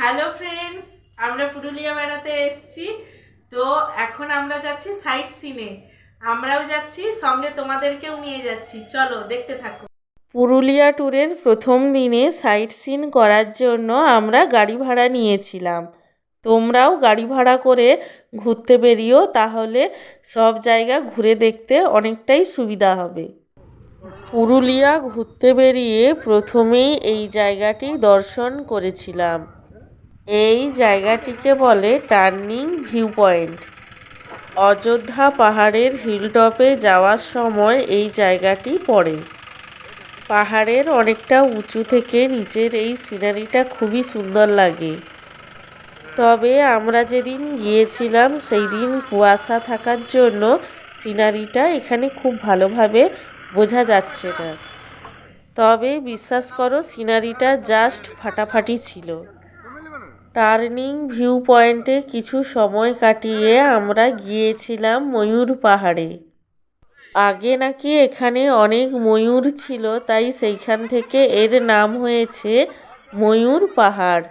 Hello friends, আমরা পুরুলিয়া বেড়াতে এসেছি। তো এখন আমরা যাচ্ছি সাইট সিনে। আমরাও যাচ্ছি, সঙ্গে তোমাদেরকেও নিয়ে যাচ্ছি। চলো দেখতে থাকো। পুরুলিয়া ট্যুরের প্রথম দিনে সাইট সিন করার জন্য আমরা গাড়ি ভাড়া নিয়েছিলাম। তোমরাও গাড়ি ভাড়া করে ঘুরতে বেরিও, তাহলে সব জায়গা ঘুরে দেখতে অনেকটাই সুবিধা হবে। পুরুলিয়া ঘুরতে বেরিয়ে প্রথমেই এই জায়গাটি দর্শন করেছিলাম। এই জায়গাটিকে বলে টার্নিং ভিউ পয়েন্ট। অযোধ্যা পাহাড়ের হিলটপে যাওয়ার সময় এই জায়গাটি পড়ে। পাহাড়ের অনেকটা উঁচু থেকে নিচের এই সিনারিটা খুবই সুন্দর লাগে। তবে আমরা যেদিন গিয়েছিলাম সেই দিন কুয়াশা থাকার জন্য সিনারিটা এখানে খুব ভালোভাবে বোঝা যাচ্ছে না। তবে বিশ্বাস করো, সিনারিটা জাস্ট ফাটাফাটি ছিল। টার্নিং ভিউ পয়েন্টে কিছু সময় কাটিয়ে আমরা গিয়েছিলাম ময়ূর পাহাড়ে। আগে নাকি এখানে অনেক ময়ূর ছিল, তাই সেইখান থেকে এর নাম হয়েছে ময়ূর পাহাড়।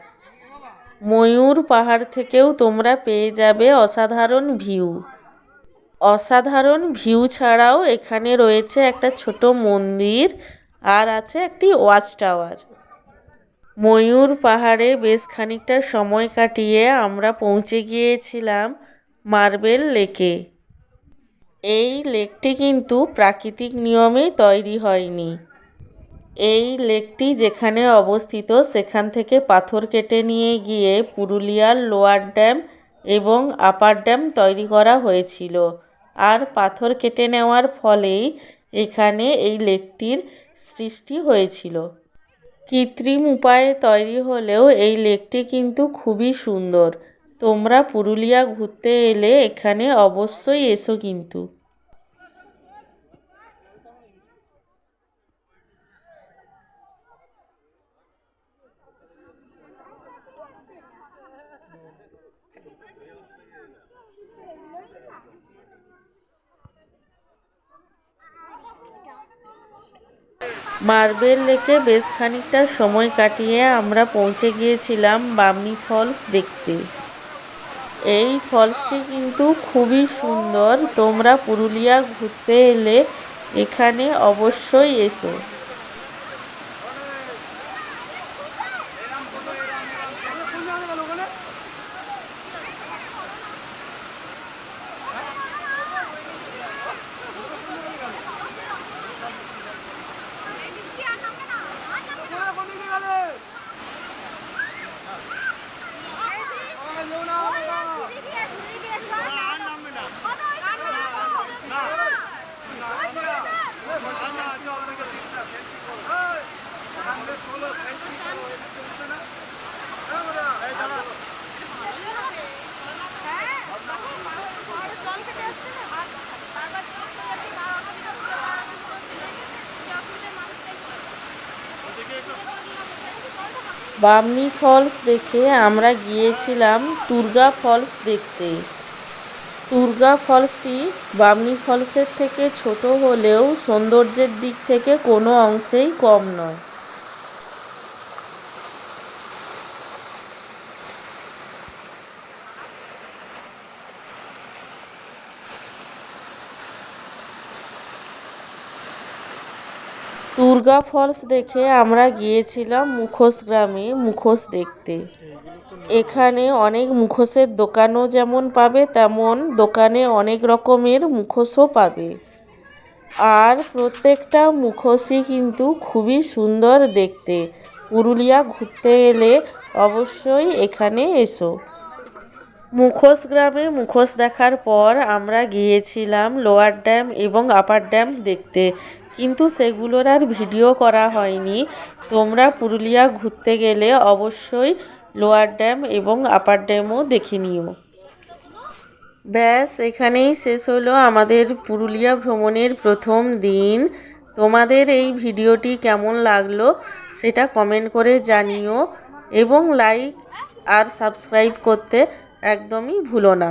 ময়ূর পাহাড় থেকেও তোমরা পেয়ে যাবে অসাধারণ ভিউ। অসাধারণ ভিউ ছাড়াও এখানে রয়েছে একটা ছোট মন্দির, আর আছে একটি ওয়াচ টাওয়ার। ময়ূর পাহাড়ে বেশ খানিকটা সময় কাটিয়ে আমরা পৌঁছে গিয়েছিলাম মার্বেল লেকে। এই লেকটি কিন্তু প্রাকৃতিক নিয়মে তৈরি হয়নি। এই লেকটি যেখানে অবস্থিত সেখান থেকে পাথর কেটে নিয়ে গিয়ে পুরুলিয়ার লোয়ার ড্যাম এবং আপার ড্যাম তৈরি করা হয়েছিল। আর পাথর কেটে নেওয়ার ফলেই এখানে এই লেকটির সৃষ্টি হয়েছিল। কৃত্রিম উপায়ে তৈরি হলেও এই লেকটি কিন্তু খুবই সুন্দর। তোমরা পুরুলিয়া ঘুরতে এলে এখানে অবশ্যই এসো কিন্তু। মার্বেল লেকে বেশ খানিকটা সময় কাটিয়ে আমরা পৌঁছে গিয়েছিলাম বামনি ফলস দেখতে। এই ফলসটি কিন্তু খুবই সুন্দর। তোমরা পুরুলিয়া ঘুরতে এলে এখানে অবশ্যই এসো। বামনি ফলস দেখে আমরা গিয়েছিলাম টুরগা ফলস দেখতে। টুরগা ফলসটি বামনি ফলসের থেকে ছোট হলেও সৌন্দর্যের দিক থেকে কোনো অংশেই কম নয়। টুরগা ফলস দেখে আমরা গিয়েছিলাম মুখোশ গ্রামে মুখোশ দেখতে। এখানে অনেক মুখোশের দোকানও যেমন পাবে, তেমন দোকানে অনেক রকমের মুখোশও পাবে। আর প্রত্যেকটা মুখোশই কিন্তু খুবই সুন্দর দেখতে। পুরুলিয়া ঘুরতে এলে অবশ্যই এখানে এসো। মুখোশ গ্রামে মুখোশ দেখার পর আমরা গিয়েছিলাম লোয়ার ড্যাম এবং আপার ড্যাম দেখতে, কিন্তু সেগুলোর আর ভিডিও করা হয়নি। তোমরা পুরুলিয়া ঘুরতে গেলে অবশ্যই লোয়ার ড্যাম এবং আপার ড্যামও দেখে নিও। ব্যাস, এখানেই শেষ হলো আমাদের পুরুলিয়া ভ্রমণের প্রথম দিন। তোমাদের এই ভিডিওটি কেমন লাগলো সেটা কমেন্ট করে জানিও, এবং লাইক আর সাবস্ক্রাইব করতে একদমই ভুলো না।